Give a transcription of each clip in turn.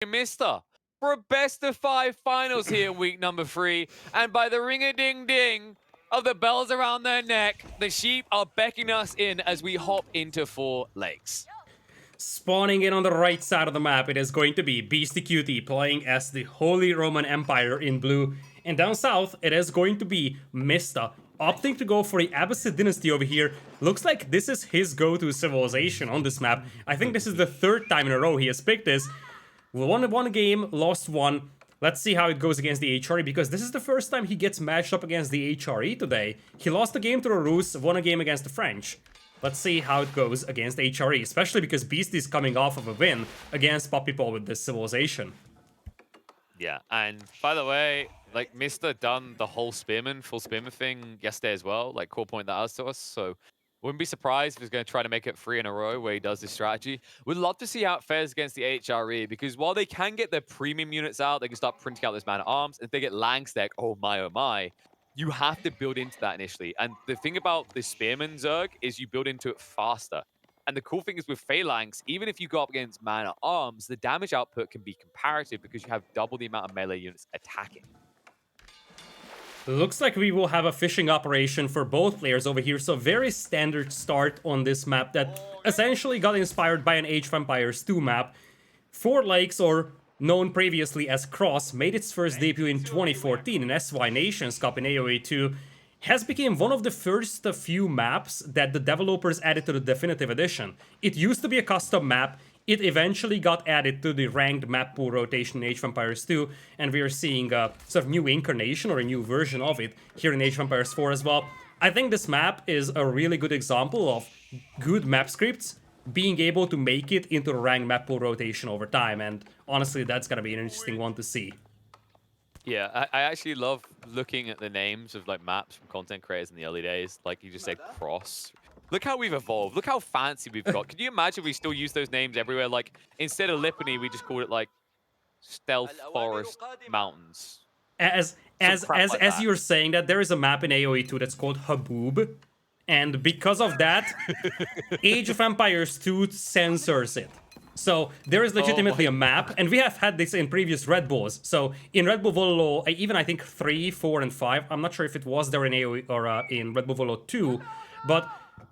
TheMista for a best-of-5 finals here in week number 3. And by the ring-a-ding-ding of the bells around their neck, the sheep are beckoning us in as we hop into 4 lakes. Spawning in on the right side of the map, it is going to be Beastyqt playing as the Holy Roman Empire in blue. And down south, it is going to be Mista, opting to go for the Abbasid dynasty over here. Looks like this is his go-to civilization on this map. I think this is the 3rd time in a row he has picked this. We won one game, lost one. Let's see how it goes against the HRE, because this is the first time he gets matched up against the HRE today. He lost a game to the Rus, won a game against the French. Let's see how it goes against HRE, especially because Beast is coming off of a win against Pop People with this civilization. Yeah, and by the way, like, Mista done the whole full spearman thing yesterday as well, like, core point that out to us, so wouldn't be surprised if he's going to try to make it 3 in a row where he does this strategy. Would love to see how it fares against the HRE, because while they can get their premium units out, they can start printing out this man at arms, and if they get Lang's deck, oh my, you have to build into that initially. And the thing about the Spearman Zerg is you build into it faster. And the cool thing is with Phalanx, even if you go up against man at arms, the damage output can be comparative because you have double the amount of melee units attacking. Looks like we will have a fishing operation for both players over here, so very standard start on this map that essentially got inspired by an Age of Empires 2 map. 4 Lakes, or known previously as Cross, made its first debut in 2014 in SY Nations Cup in AoE 2, has become one of the first few maps that the developers added to the Definitive Edition. It used to be a custom map. It eventually got added to the ranked map pool rotation in Age of Empires 2, and we are seeing a sort of new incarnation or a new version of it here in Age of Empires 4 as well. I think this map is a really good example of good map scripts being able to make it into the ranked map pool rotation over time, and honestly, that's gonna be an interesting one to see. Yeah, I actually love looking at the names of like maps from content creators in the early days. Like you just said, Cross. Look how we've evolved. Look how fancy we've got. Can you imagine we still use those names everywhere? Like, instead of Lipany, we just called it like Stealth Forest Mountains. As you're saying that, there is a map in AoE 2 that's called Haboob, and because of that, Age of Empires 2 censors it. So there is legitimately a map, and we have had this in previous Red Bulls. So in Red Bull Wololo, even I think 3, 4, and 5, I'm not sure if it was there in AoE or in Red Bull Wololo 2, but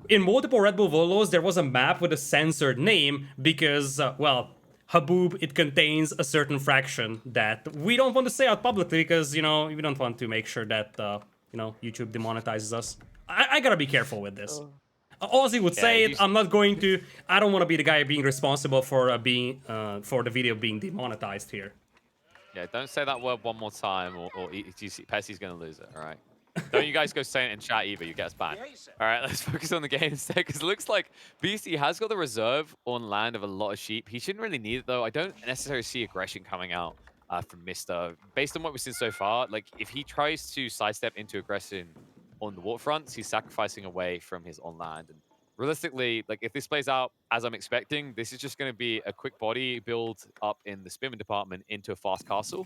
in multiple Red Bull Vololos, there was a map with a censored name because, well, Haboob, it contains a certain fraction that we don't want to say out publicly because, you know, we don't want to make sure that, you know, YouTube demonetizes us. I gotta be careful with this. Ozzy would say it, I'm not going to. I don't want to be the guy being responsible for for the video being demonetized here. Yeah, don't say that word one more time or Pessy's gonna lose it, alright? Don't you guys go say it in chat either, you get us banned. Alright, let's focus on the game instead, because it looks like BC has got the reserve on land of a lot of sheep. He shouldn't really need it though. I don't necessarily see aggression coming out from Mista. Based on what we've seen so far, like if he tries to sidestep into aggression on the waterfronts, he's sacrificing away from his on land. And realistically, like if this plays out as I'm expecting, this is just going to be a quick body build up in the Spearman department into a fast castle.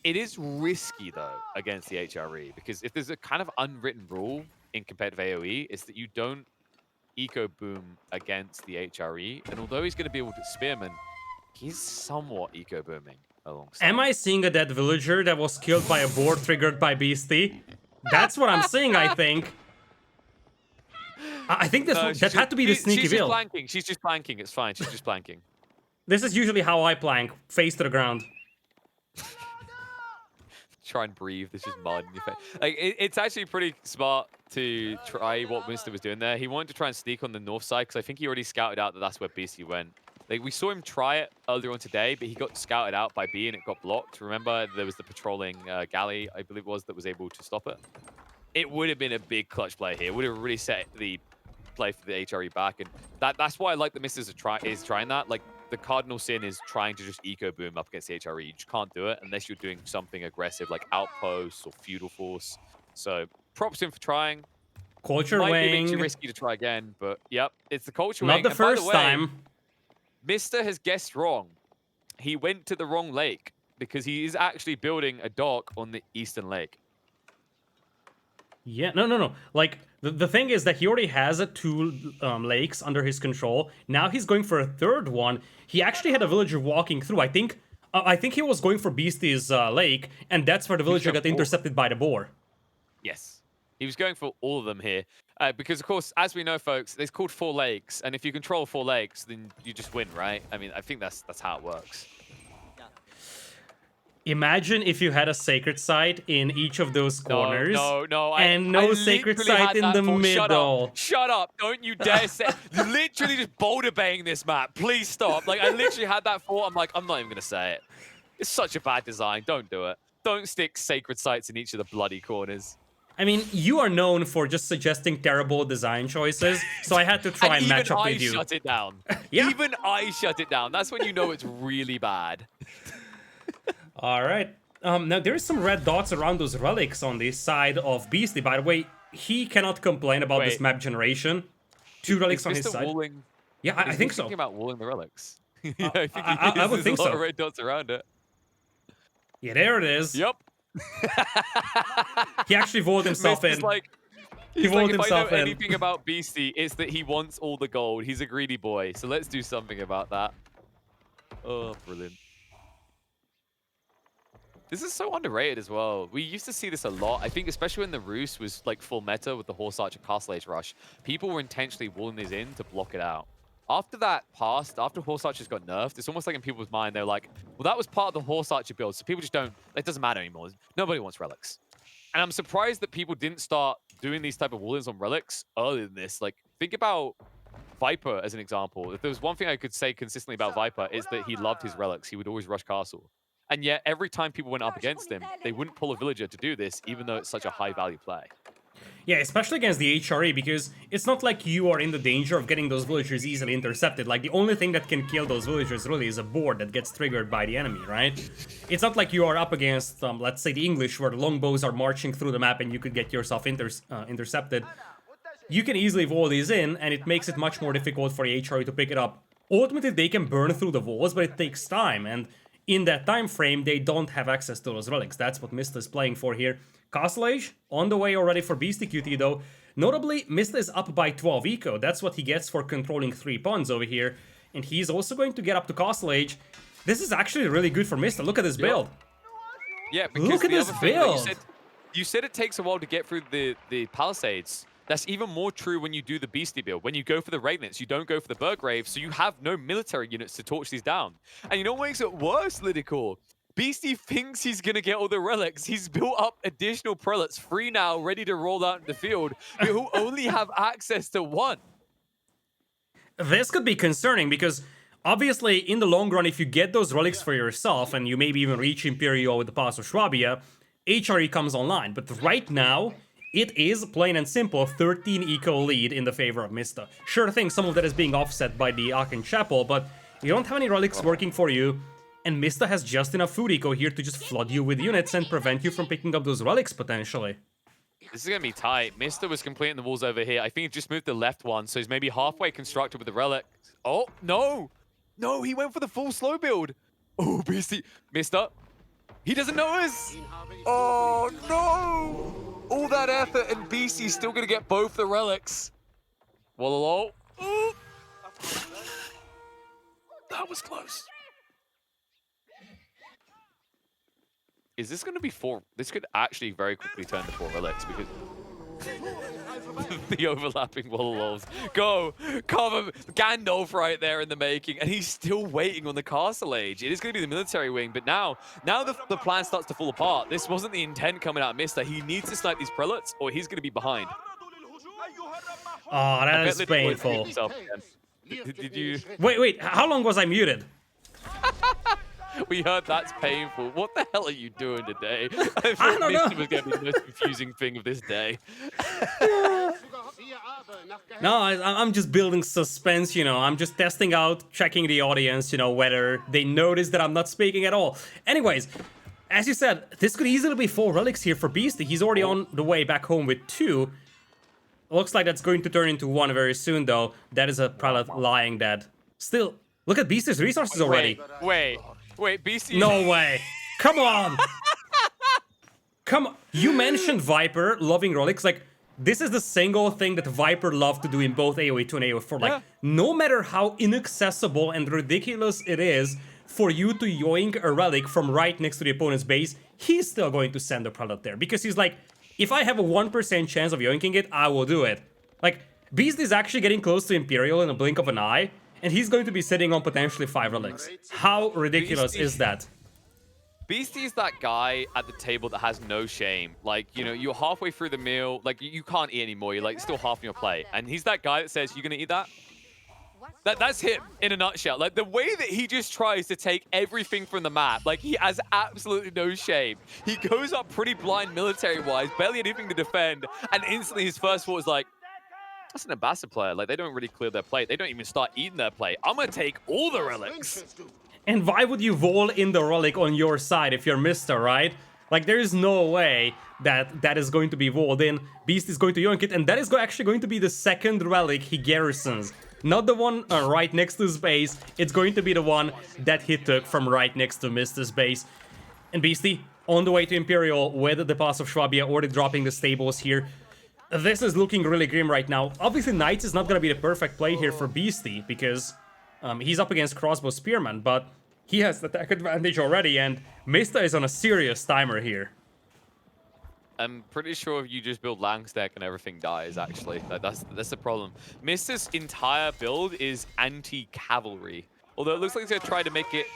It is risky, though, against the HRE, because if there's a kind of unwritten rule in competitive AoE, it's that you don't eco-boom against the HRE, and although he's going to be able to Spearman, he's somewhat eco-booming alongside. Am I seeing a dead villager that was killed by a board triggered by Beasty? That's what I'm seeing, I think. I think that had to be the sneaky build. She's just planking, it's fine, she's just planking. This is usually how I plank, face to the ground. Try and breathe. There's just mud in your face. Like it's actually pretty smart to try what Mista was doing there. He wanted to try and sneak on the north side because I think he already scouted out that that's where BC went. Like we saw him try it earlier on today, but he got scouted out by B and it got blocked. Remember, there was the patrolling galley, I believe it was, that was able to stop it. It would have been a big clutch play here. It would have really set the play for the HRE back, and that's why I like the Mista is trying that. Like, the cardinal sin is trying to just eco boom up against the HRE. You just can't do it unless you're doing something aggressive like outposts or feudal force. So props him for trying. Culture Might wing. Be a bit too risky to try again, but yep, it's the culture wing. Not the first time. Mista has guessed wrong. He went to the wrong lake because he is actually building a dock on the eastern lake. Yeah, no. Like, the thing is that he already has 2 lakes under his control. Now he's going for a 3rd one. He actually had a villager walking through. I think I think he was going for Beastie's lake, and that's where the villager got intercepted by the boar. Yes. He was going for all of them here. Because, of course, as we know, folks, it's called 4 lakes. And if you control 4 lakes, then you just win, right? I mean, I think that's how it works. Imagine if you had a sacred site in each of those corners. No. And no sacred site in the middle. Shut up. Don't you dare say. You're literally just boulder baying this map. Please stop. Like, I literally had that thought. I'm like, I'm not even going to say it. It's such a bad design. Don't do it. Don't stick sacred sites in each of the bloody corners. I mean, you are known for just suggesting terrible design choices, so I had to try and match up with you. Even I shut it down. Yeah. Even I shut it down. That's when you know it's really bad. All right. Now, there is some red dots around those relics on the side of Beastie. By the way, he cannot complain about this map generation. 2 relics on his side. Yeah, I think so. Thinking about walling the relics. Yeah, I would think so. There's a lot of red dots around it. Yeah, there it is. Yep. He actually voted himself in. He voted himself in. If I know anything about Beastie, it's that he wants all the gold. He's a greedy boy. So let's do something about that. Oh, brilliant. This is so underrated as well. We used to see this a lot. I think especially when the Roost was like full meta with the Horse Archer Castle Age rush, people were intentionally walling these in to block it out. After that passed, after Horse Archers got nerfed, it's almost like in people's mind, they're like, well, that was part of the Horse Archer build, so people just don't, it doesn't matter anymore. Nobody wants relics. And I'm surprised that people didn't start doing these type of wall-ins on relics earlier than this. Like, think about Viper as an example. If there was one thing I could say consistently about Viper, is that he loved his relics. He would always rush castle. And yet, every time people went up against him, they wouldn't pull a villager to do this, even though it's such a high-value play. Yeah, especially against the HRE, because it's not like you are in the danger of getting those villagers easily intercepted. Like, the only thing that can kill those villagers really is a board that gets triggered by the enemy, right? It's not like you are up against, let's say, the English, where the longbows are marching through the map and you could get yourself intercepted. You can easily wall these in, and it makes it much more difficult for the HRE to pick it up. Ultimately, they can burn through the walls, but it takes time, and in that time frame, they don't have access to those relics. That's what Mista is playing for here. Castle Age, on the way already for Beastyqt though. Notably, Mista is up by 12 eco. That's what he gets for controlling 3 pawns over here. And he's also going to get up to Castle Age. This is actually really good for Mista. Look at this build. Yeah, because look at this build. You said it takes a while to get through the Palisades. That's even more true when you do the Beastie build. When you go for the Wraithlets, you don't go for the Burgrave, so you have no military units to torch these down. And you know what makes it worse, Lidakor? Beastie thinks he's going to get all the relics. He's built up additional prelates, 3 now, ready to roll out in the field, who only have access to 1. This could be concerning because, obviously, in the long run, if you get those relics for yourself, and you maybe even reach Imperial with the Pass of Schwabia, HRE comes online. But right now, it is, plain and simple, 13 eco lead in the favor of Mista. Sure thing, some of that is being offset by the Aachen Chapel, but you don't have any relics working for you, and Mista has just enough food eco here to just flood you with units and prevent you from picking up those relics, potentially. This is going to be tight. Mista was completing the walls over here. I think he just moved the left one, so he's maybe halfway constructed with the relics. Oh, no! No, he went for the full slow build. Oh, Beastie. Mista. He doesn't know us! Oh, no! All that effort, and Beastie's still going to get both the relics. Wololo. Oh. That was close. Is this going to be 4? This could actually very quickly turn to 4 relics because the overlapping Wololos. Go! Cover Gandalf right there in the making, and he's still waiting on the Castle Age. It is going to be the military wing, but now the plan starts to fall apart. This wasn't the intent coming out of Mista. He needs to snipe these prelates, or he's going to be behind. Oh, that is painful. Did you? Wait, how long was I muted? We heard that's painful. What the hell are you doing today? I don't know. Mista was going to be the most confusing thing of this day. No, I'm just building suspense, you know. I'm just testing out, checking the audience, you know, whether they notice that I'm not speaking at all. Anyways, as you said, this could easily be 4 relics here for Beastie. He's already on the way back home with 2. Looks like that's going to turn into 1 very soon, though. That is a prelate lying dead. Still, look at Beastie's resources already. Wait, Beastie. No way. Come on. Come on. You mentioned Viper loving relics. Like, this is the single thing that Viper loved to do in both AoE 2 and AoE 4. Like, no matter how inaccessible and ridiculous it is, for you to yoink a relic from right next to the opponent's base, he's still going to send a product there. Because he's like, if I have a 1% chance of yoinking it, I will do it. Like, Beast is actually getting close to Imperial in a blink of an eye, and he's going to be sitting on potentially 5 relics. How ridiculous is that? Beasty is that guy at the table that has no shame. Like, you know, you're halfway through the meal, like, you can't eat anymore. You're, like, still half in your plate. And he's that guy that says, you're going to eat that? That's him in a nutshell. Like, the way that he just tries to take everything from the map, like, he has absolutely no shame. He goes up pretty blind military-wise, barely anything to defend, and instantly his first thought is like, that's an ambassador player. Like, they don't really clear their plate. They don't even start eating their plate. I'm going to take all the relics. And why would you wall in the relic on your side if you're Mr., right? Like, there is no way that that is going to be walled in. Beast is going to yoink it, and that is actually going to be the second relic he garrisons. Not the one right next to his base. It's going to be the one that he took from right next to Mr.'s base. And Beasty, on the way to Imperial with the Pass of Swabia, already dropping the stables here. This is looking really grim right now. Obviously, Knights is not going to be the perfect play here for Beasty, because he's up against Crossbow Spearman, but he has the attack advantage already, and Mista is on a serious timer here. I'm pretty sure if you just build Langstack and everything dies, actually. That's the problem. Mista's entire build is anti-cavalry. Although it looks like he's going to try to make it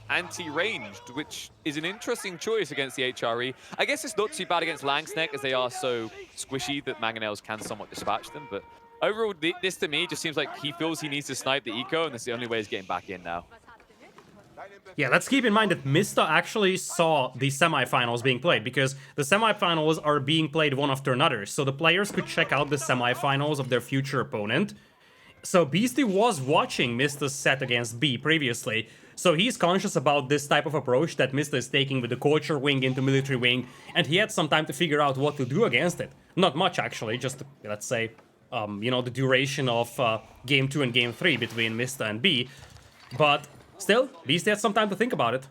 anti-ranged, which is an interesting choice against the HRE. I guess it's not too bad against Langsneck, as they are so squishy that Mangonels can somewhat dispatch them, but overall, this to me just seems like he feels he needs to snipe the eco, and that's the only way he's getting back in now. Yeah, let's keep in mind that Mista actually saw the semifinals being played, because the semifinals are being played one after another, so the players could check out the semifinals of their future opponent. So Beasty was watching Mista's set against B previously, so he's conscious about this type of approach that Mista is taking with the culture wing into military wing, and he had some time to figure out what to do against it. Not much, actually, just, let's say, you know, the duration of Game 2 and Game 3 between Mista and B, but still, Beasty had some time to think about it.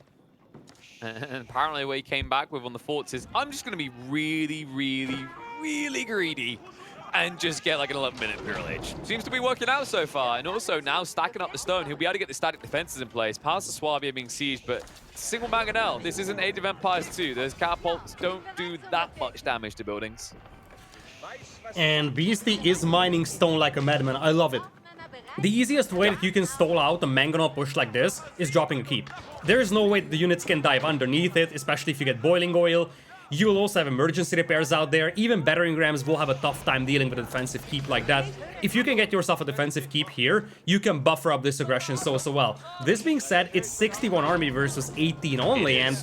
And apparently what he came back with on the forts is, I'm just going to be really, really, really greedy and just get like an 11-minute Imperial Age. Seems to be working out so far. And also now stacking up the stone, he'll be able to get the static defenses in place. Past the Swabia being sieged, but single Mangonel. This isn't Age of Empires 2. Those catapults don't do that much damage to buildings. And Beasty is mining stone like a madman. I love it. The easiest way that you can stall out a Mangonel push like this is dropping a keep. There is no way the units can dive underneath it, especially if you get boiling oil. You will also have emergency repairs out there. Even battering rams will have a tough time dealing with a defensive keep like that. If you can get yourself a defensive keep here, you can buffer up this aggression so well. This being said, it's 61 army versus 18 only, and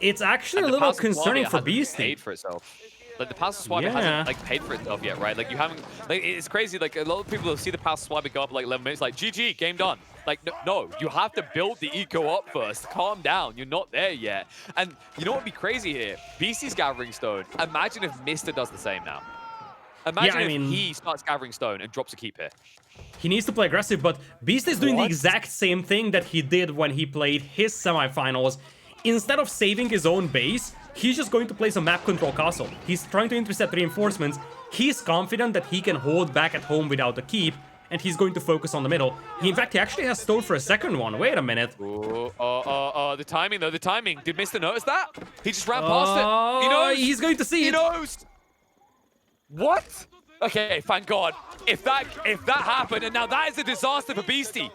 it's actually a little concerning for Beasty. For itself. Like, the Pass of Swabia hasn't, like, paid for itself yet, right? Like, you haven't... Like, it's crazy. Like, a lot of people will see the Pass of Swabia go up, like, 11 minutes, like, GG, game done. Like, no, you have to build the eco up first. Calm down. You're not there yet. And you know what would be crazy here? Beasty's gathering stone. Imagine if Mista does the same now. Imagine if he starts gathering stone and drops a keep here. He needs to play aggressive, but Beast is doing the exact same thing that he did when he played his semifinals. Instead of saving his own base, he's just going to place a map control castle. He's trying to intercept reinforcements. He's confident that he can hold back at home without a keep, and he's going to focus on the middle. In fact, he actually has stone for a second one. Wait a minute. The timing, though, the timing. Did Mista notice that? He just ran past it. He knows. He's going to see it. He knows. What? Okay, thank God. If that happened, and now that is a disaster for Beasty.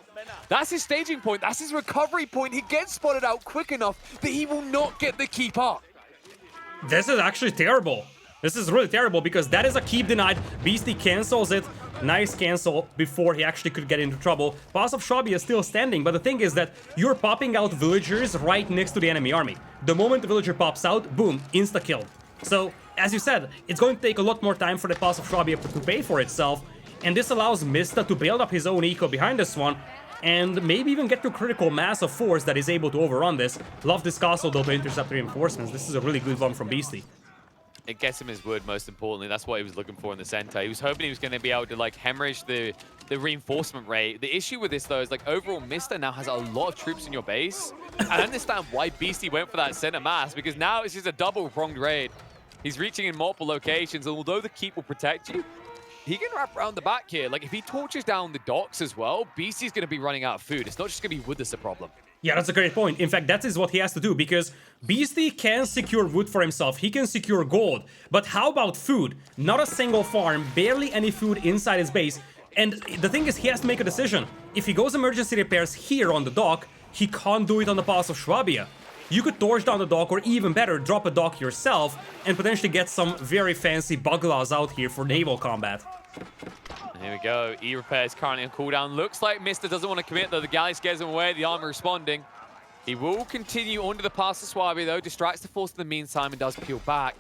That's his staging point. That's his recovery point. He gets spotted out quick enough that he will not get the keep up. This is actually terrible. This is really terrible because that is a keep denied. Beasty cancels it. Nice cancel before he actually could get into trouble. Pass of Swabia is still standing, but the thing is that you're popping out villagers right next to the enemy army. The moment the villager pops out, boom, insta-kill. So, as you said, it's going to take a lot more time for the Pass of Swabia to pay for itself, and this allows Mista to build up his own eco behind this one, and maybe even get to critical mass of force that is able to overrun this. Love this castle, though, to intercept reinforcements. This is a really good one from Beasty. It gets him his wood, most importantly. That's what he was looking for in the center. He was hoping he was going to be able to, like, hemorrhage the reinforcement rate. The issue with this, though, is, like, overall, Mista now has a lot of troops in your base. I understand why Beasty went for that center mass, because now it's just a double-pronged raid. He's reaching in multiple locations, and although the keep will protect you, he can wrap around the back here. Like, if he torches down the docks as well, Beasty's going to be running out of food. It's not just going to be wood that's a problem. Yeah, that's a great point. In fact, that is what he has to do, because Beastyqt can secure wood for himself, he can secure gold, but how about food? Not a single farm, barely any food inside his base, and the thing is, he has to make a decision. If he goes emergency repairs here on the dock, he can't do it on the Pass of Swabia. You could torch down the dock, or even better, drop a dock yourself, and potentially get some very fancy buglaws out here for naval combat. Here we go. E-repair is currently on cooldown. Looks like Mista doesn't want to commit, though. The galley scares him away. The armor responding. He will continue onto the Pass of Swabia, though. Distracts the force in the meantime and does peel back.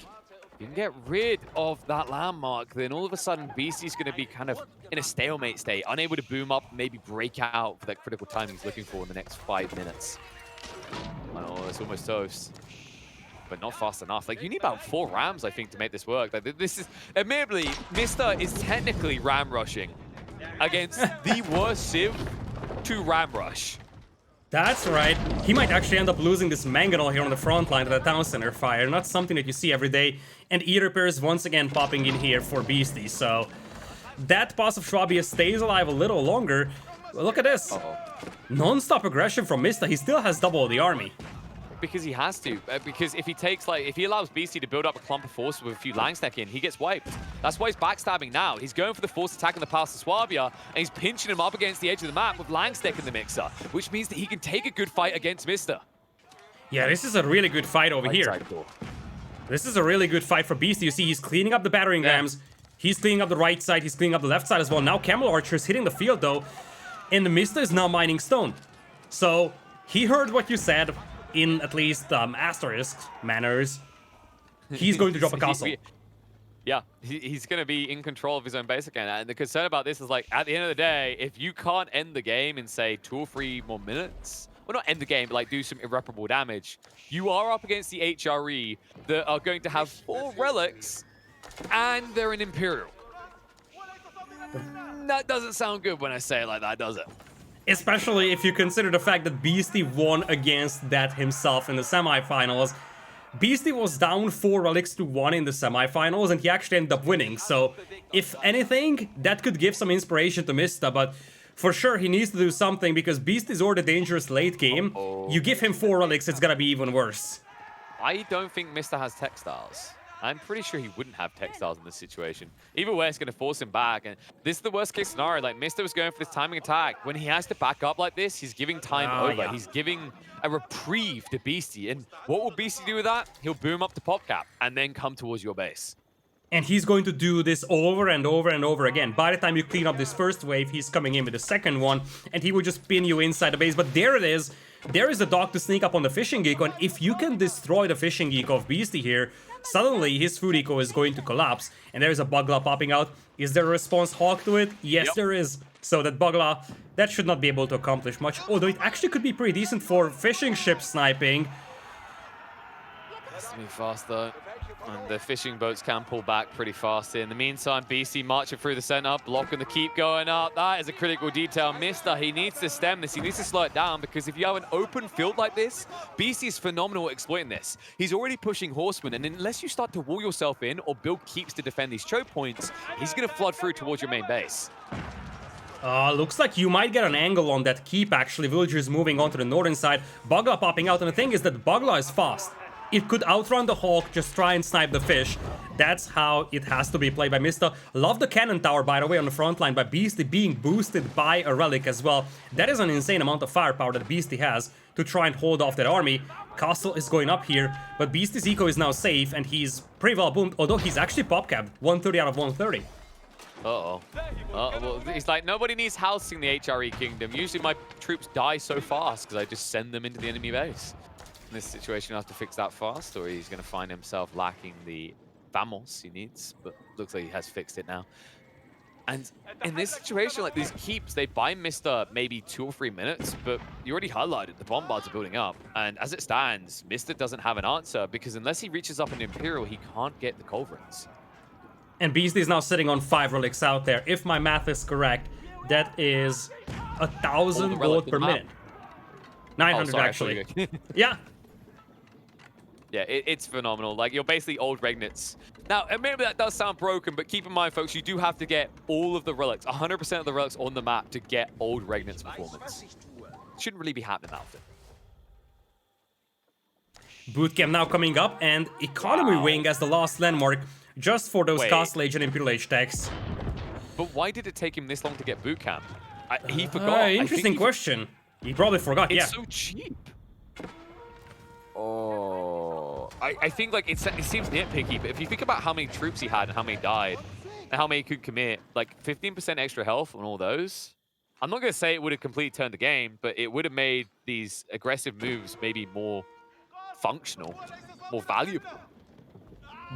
You can get rid of that landmark, then all of a sudden Beasty's going to be kind of in a stalemate state, unable to boom up, maybe break out for that critical time he's looking for in the next 5 minutes. Oh, it's almost toast. But not fast enough. Like, you need about 4 rams, I think, to make this work. Like, this is, admittedly, Mista is technically ram rushing against the worst Civ to ram rush. That's right. He might actually end up losing this mangonel here on the front line to the town center fire. Not something that you see every day. And E-repairs once again popping in here for Beasty. So that Pass of Swabia stays alive a little longer. Look at this. Non-stop aggression from Mista. He still has double the army. Because he has to. Because if he takes, like, if he allows Beasty to build up a clump of force with a few Langstack in, he gets wiped. That's why he's backstabbing now. He's going for the force attack in the Pass of Swabia, and he's pinching him up against the edge of the map with Langstack in the mixer, which means that he can take a good fight against Mista. Yeah, this is a really good fight over here. This is a really good fight for Beasty. You see, he's cleaning up the battering rams. He's cleaning up the right side. He's cleaning up the left side as well. Now Camel Archer's hitting the field, though, and the Mista is now mining stone. So he heard what you said. In at least asterisk manners, he's going to drop a castle. Yeah, he's going to be in control of his own base again. And the concern about this is, like, at the end of the day, if you can't end the game in, say, 2 or 3 more minutes, well, not end the game, but, like, do some irreparable damage, you are up against the HRE that are going to have 4 relics, and they're an Imperial. That doesn't sound good when I say it like that, does it? Especially if you consider the fact that Beasty won against that himself in the semifinals. Beasty was down 4 relics to 1 in the semifinals, and he actually ended up winning. So, if anything, that could give some inspiration to Mista, but for sure he needs to do something, because Beasty's already dangerous late game. You give him 4 relics, it's gonna be even worse. I don't think Mista has textiles. I'm pretty sure he wouldn't have textiles in this situation. Either way, it's going to force him back. And this is the worst case scenario. Like, Mista was going for this timing attack. When he has to back up like this, he's giving time over. Yeah. He's giving a reprieve to Beasty. And what will Beasty do with that? He'll boom up to PopCap and then come towards your base. And he's going to do this over and over and over again. By the time you clean up this first wave, he's coming in with the second one, and he will just pin you inside the base. But there it is. There is a dog to sneak up on the fishing eco, and if you can destroy the fishing eco of Beasty here, suddenly his food eco is going to collapse, and there's a Bugla popping out. Is there a response hawk to it? Yes, there is. So that Bugla, that should not be able to accomplish much, although it actually could be pretty decent for fishing ship sniping. Has to be fast though. And the fishing boats can pull back pretty fast here. In the meantime, BC marching through the center, blocking the keep going up. That is a critical detail. Mista, he needs to stem this. He needs to slow it down, because if you have an open field like this, BC is phenomenal at exploiting this. He's already pushing horsemen, and unless you start to wall yourself in or build keeps to defend these choke points, he's going to flood through towards your main base. Looks like you might get an angle on that keep, actually. Villagers moving onto the northern side. Bugla popping out, and the thing is that Bugla is fast. It could outrun the hawk, just try and snipe the fish. That's how it has to be played by Mista. Love the cannon tower, by the way, on the front line, by Beasty being boosted by a relic as well. That is an insane amount of firepower that Beasty has to try and hold off that army. Castle is going up here, but Beasty's eco is now safe, and he's pretty well boomed, although he's actually pop-capped. 130 out of 130. Uh-oh. Well, it's like, nobody needs housing the HRE kingdom. Usually my troops die so fast because I just send them into the enemy base. In this situation, he'll have to fix that fast, or he's going to find himself lacking the Vamos he needs, but looks like he has fixed it now. And in this situation, like, these keeps, they buy Mista maybe 2 or 3 minutes, but you already highlighted the bombards are building up. And as it stands, Mista doesn't have an answer, because unless he reaches up an Imperial, he can't get the culverins. And Beasty is now sitting on 5 relics out there. If my math is correct, that is 1,000 gold per minute. 900 actually. Yeah. Yeah, it's phenomenal. Like, you're basically old Regnitz. Now, maybe that does sound broken, but keep in mind, folks, you do have to get all of the relics, 100% of the relics on the map to get old Regnitz performance. Shouldn't really be happening that often. Bootcamp now coming up, and Economy Wing as the last landmark, just for those Castle Age and Imperial Age techs. But why did it take him this long to get bootcamp? He forgot. Interesting question. He probably forgot, It's so cheap. Oh, I think like it seems nitpicky, but if you think about how many troops he had and how many died, and how many he could commit, like 15% extra health on all those, I'm not going to say it would have completely turned the game, but it would have made these aggressive moves maybe more functional, more valuable.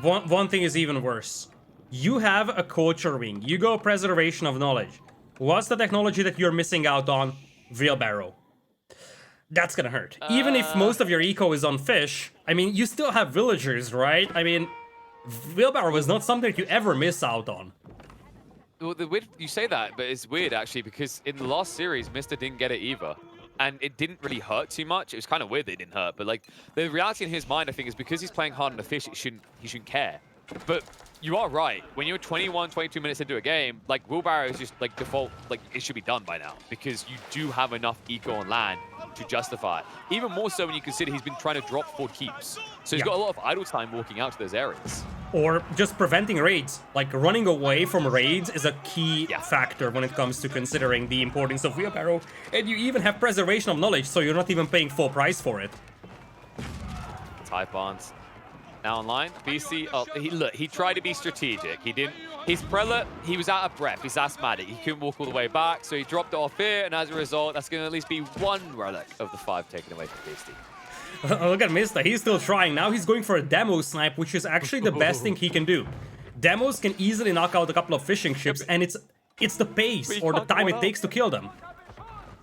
One thing is even worse. You have a culture wing. You go preservation of knowledge. What's the technology that you're missing out on? Wheelbarrow. That's gonna hurt. Even if most of your eco is on fish, I mean, you still have villagers, right? I mean, wheelbarrow is not something you ever miss out on. Well, you say that, but it's weird actually, because in the last series, Mr. didn't get it either. And it didn't really hurt too much. It was kind of weird that it didn't hurt, but like the reality in his mind, I think, is because he's playing hard on the fish, he shouldn't care. But you are right. When you're 21, 22 minutes into a game, like wheelbarrow is just like default, like it should be done by now because you do have enough eco on land to justify it. Even more so when you consider he's been trying to drop 4 keeps. So he's got a lot of idle time walking out to those areas. Or just preventing raids. Like running away from raids is a key factor when it comes to considering the importance of wheelbarrow. And you even have preservation of knowledge, so you're not even paying full price for it. Typhons now online. BC, look, he tried to be strategic. He didn't. His prelate, he was out of breath. He's asthmatic. He couldn't walk all the way back, so he dropped it off here, and as a result, that's going to at least be 1 relic of the 5 taken away from Beastyqt. Look at Mista, he's still trying. Now he's going for a demo snipe, which is actually the best thing he can do. Demos can easily knock out a couple of fishing ships, and it's the pace or the time it takes to kill them.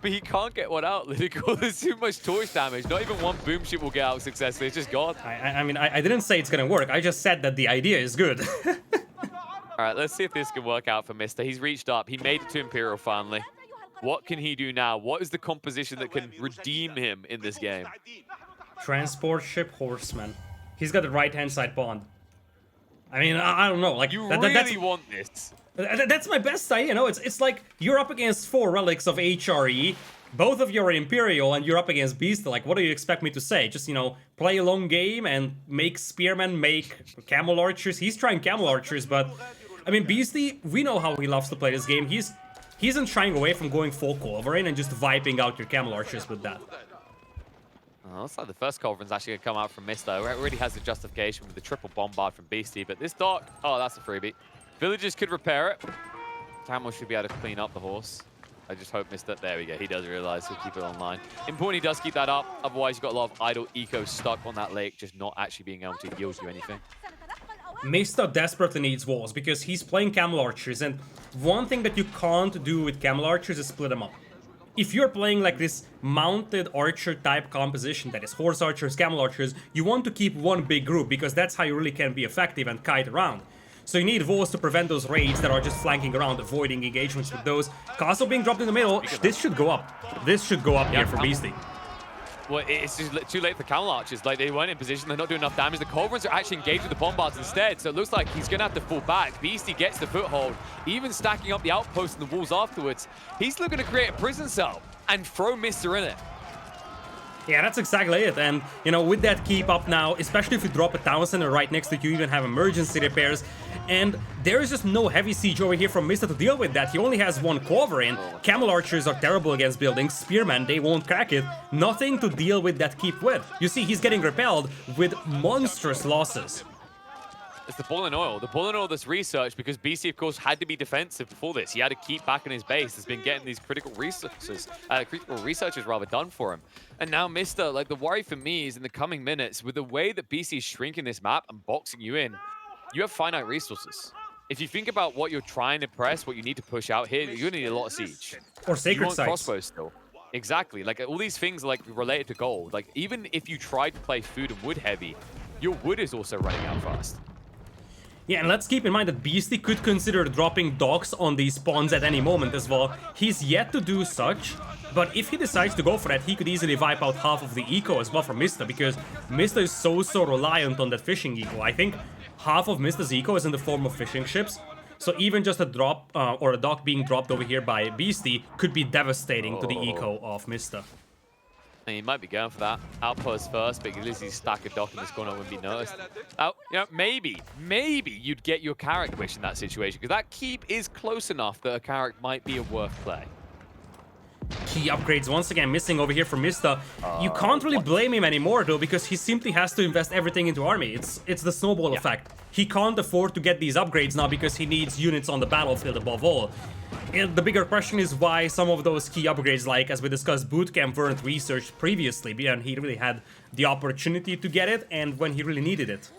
But he can't get one out, Lidakor. There's too much torch damage. Not even one boom ship will get out successfully. It's just gone. I mean, I didn't say it's gonna work. I just said that the idea is good. All right, let's see if this can work out for Mista. He's reached up. He made it to Imperial finally. What can he do now? What is the composition that can redeem him in this game? Transport ship Horseman. He's got the right-hand side pond. I mean, I don't know. Like you really want this? That's my best idea. You know, it's like you're up against 4 relics of HRE. Both of you are Imperial, and you're up against Beast. Like, what do you expect me to say? Just, you know, play a long game and make spearmen, make camel archers. He's trying camel archers, but I mean, Beasty, we know how he loves to play this game. He isn't shying away from going full culverin and just viping out your camel archers with that. Oh, looks like the first culverin's actually going to come out from Mista. It already has the justification with the triple bombard from Beasty, but this dock, oh, that's a freebie. Villagers could repair it. Camel should be able to clean up the horse. I just hope Mista, there we go, he does realize he'll keep it online. Important he does keep that up, otherwise you've got a lot of idle eco stuck on that lake, just not actually being able to yield you anything. Mista desperately needs walls because he's playing camel archers, and one thing that you can't do with camel archers is split them up. If you're playing like this mounted archer type composition that is horse archers, camel archers, you want to keep one big group because that's how you really can be effective and kite around. So you need walls to prevent those raids that are just flanking around, avoiding engagements with those. Castle being dropped in the middle, this should go up. This should go up here for Beasty. Well, it's just too late for camel archers. Like, they weren't in position, they're not doing enough damage. The culverins are actually engaged with the bombards instead, so it looks like he's gonna have to fall back. Beasty gets the foothold, even stacking up the outposts and the walls afterwards. He's looking to create a prison cell and throw Mista in it. Yeah, that's exactly it. And, you know, with that keep up now, especially if you drop a town center right next to you, even have emergency repairs. And there is just no heavy siege over here from Mista to deal with that. He only has 1 culverin. Camel archers are terrible against buildings. Spearmen, they won't crack it. Nothing to deal with that keep with. You see, he's getting repelled with monstrous losses. It's the bull and oil. The bull and oil that's researched because BC, of course, had to be defensive before this. He had to keep back in his base. Has been getting these critical researches rather done for him. And now Mista, like the worry for me is in the coming minutes, with the way that BC is shrinking this map and boxing you in, you have finite resources. If you think about what you're trying to press, what you need to push out here, you're gonna need a lot of siege. Or sacred sites. Crossbows still. Exactly. Like all these things are like related to gold. Like even if you try to play food and wood heavy, your wood is also running out fast. Yeah, and let's keep in mind that Beasty could consider dropping docks on these spawns at any moment as well. He's yet to do such, but if he decides to go for that, he could easily wipe out half of the eco as well from Mista, because Mista is so reliant on that fishing eco. I think half of Mista's eco is in the form of fishing ships, so even just a drop or a dock being dropped over here by Beasty could be devastating to the eco of Mista. And he might be going for that. Outpost first, but at least he's stack a dock in this corner wouldn't be noticed. Oh, you know, maybe you'd get your Carrick wish in that situation, because that keep is close enough that a Carrick might be a worth play. Key upgrades once again missing over here from Mista. You can't really blame him anymore though, because he simply has to invest everything into army. It's the snowball effect. He can't afford to get these upgrades now because he needs units on the battlefield above all. And the bigger question is why some of those key upgrades, like as we discussed, bootcamp, weren't researched previously, and he really had the opportunity to get it and when he really needed it.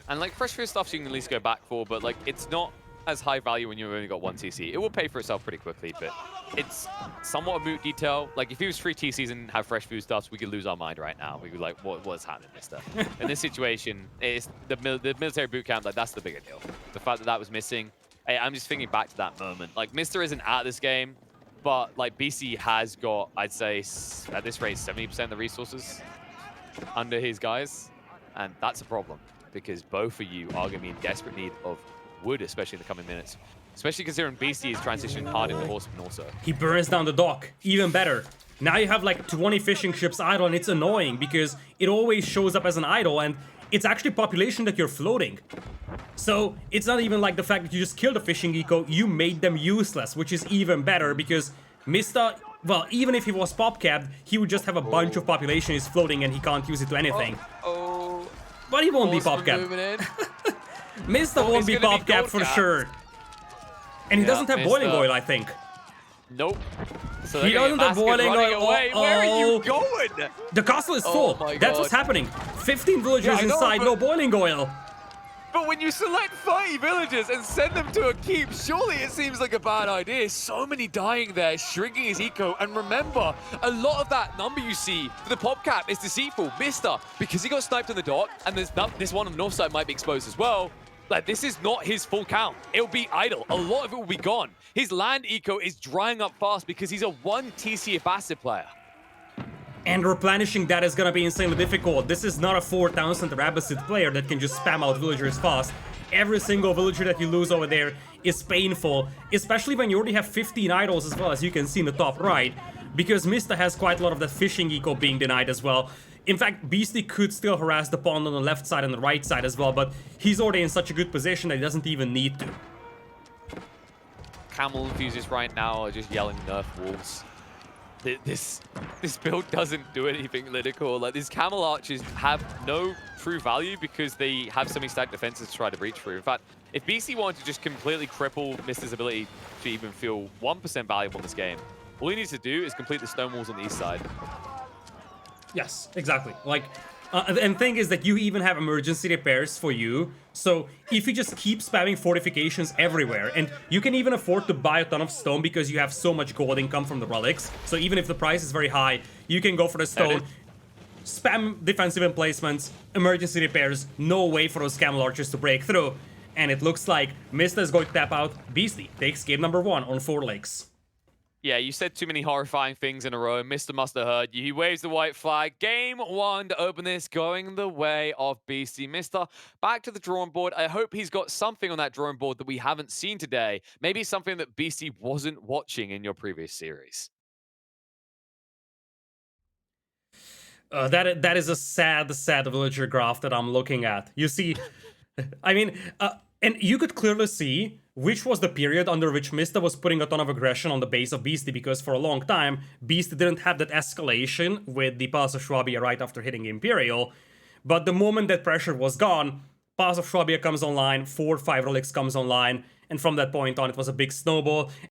And like fresh food stuff you can at least go back for, but like it's not as high value when you've only got one TC. It will pay for itself pretty quickly, but it's somewhat a moot detail. Like if he was free TCs and have fresh food stuffs, we could lose our mind right now. We'd be like, what's happening, Mister? In this situation, it's the military boot camp, like that's the bigger deal. The fact that that was missing. I'm just thinking back to that moment. Like Mister isn't at this game, but like BC has got, I'd say at this rate, 70% of the resources under his guys. And that's a problem because both of you are going to be in desperate need of wood, especially in the coming minutes. Especially considering BC is transitioning hard into horsemen also. He burns down the dock. Even better. Now you have like 20 fishing ships idle, and it's annoying because it always shows up as an idle, and it's actually population that you're floating. So it's not even like the fact that you just killed a fishing eco, you made them useless, which is even better because Mista, well, even if he was pop capped, he would just have a bunch of population is floating and he can't use it to anything. But he won't be pop capped. Mista won't be pop capped for sure. And he doesn't have boiling oil, I think. Nope. So he doesn't have boiling oil. Where are you going? The castle is full. That's what's happening. 15 villagers inside, no boiling oil. But when you select 30 villagers and send them to a keep, surely it seems like a bad idea. So many dying there, shrinking his eco. And remember, a lot of that number you see for the pop cap is deceitful. Mista, because he got sniped on the dock, and this one on the north side might be exposed as well. Like, this is not his full count. It'll be idle. A lot of it will be gone. His land eco is drying up fast because he's a 1 TC Abbasid player. And replenishing that is gonna be insanely difficult. This is not a 4,000 Abbasid player that can just spam out villagers fast. Every single villager that you lose over there is painful, especially when you already have 15 idols as well, as you can see in the top right, because Mista has quite a lot of that fishing eco being denied as well. In fact, Beastyqt could still harass the pond on the left side and the right side as well, but he's already in such a good position that he doesn't even need to. Camel enthusiasts right now are just yelling nerf wolves. This build doesn't do anything, Lidakor. Like, these camel archers have no true value because they have semi-stacked defenses to try to breach through. In fact, if BC wanted to just completely cripple Mister's ability to even feel 1% valuable in this game, all he needs to do is complete the stone walls on the east side. Yes, exactly. Like, and the thing is that you even have emergency repairs for you. So if you just keep spamming fortifications everywhere, and you can even afford to buy a ton of stone because you have so much gold income from the relics. So even if the price is very high, you can go for the stone, spam defensive emplacements, emergency repairs, no way for those camel archers to break through. And it looks like Mista is going to tap out. Beasty takes game number 1 on 4 lakes. Yeah, you said too many horrifying things in a row. Mista must have heard you. He waves the white flag. Game 1 to open this, going the way of BC. Mista, back to the drawing board. I hope he's got something on that drawing board that we haven't seen today. Maybe something that BC wasn't watching in your previous series. That is a sad villager graph that I'm looking at. You see, I mean, and you could clearly see which was the period under which Mista was putting a ton of aggression on the base of Beasty, because for a long time, Beasty didn't have that escalation with the Pass of Schwabia right after hitting Imperial. But the moment that pressure was gone, Pass of Schwabia comes online, 4 or 5 relics comes online, and from that point on it was a big snowball.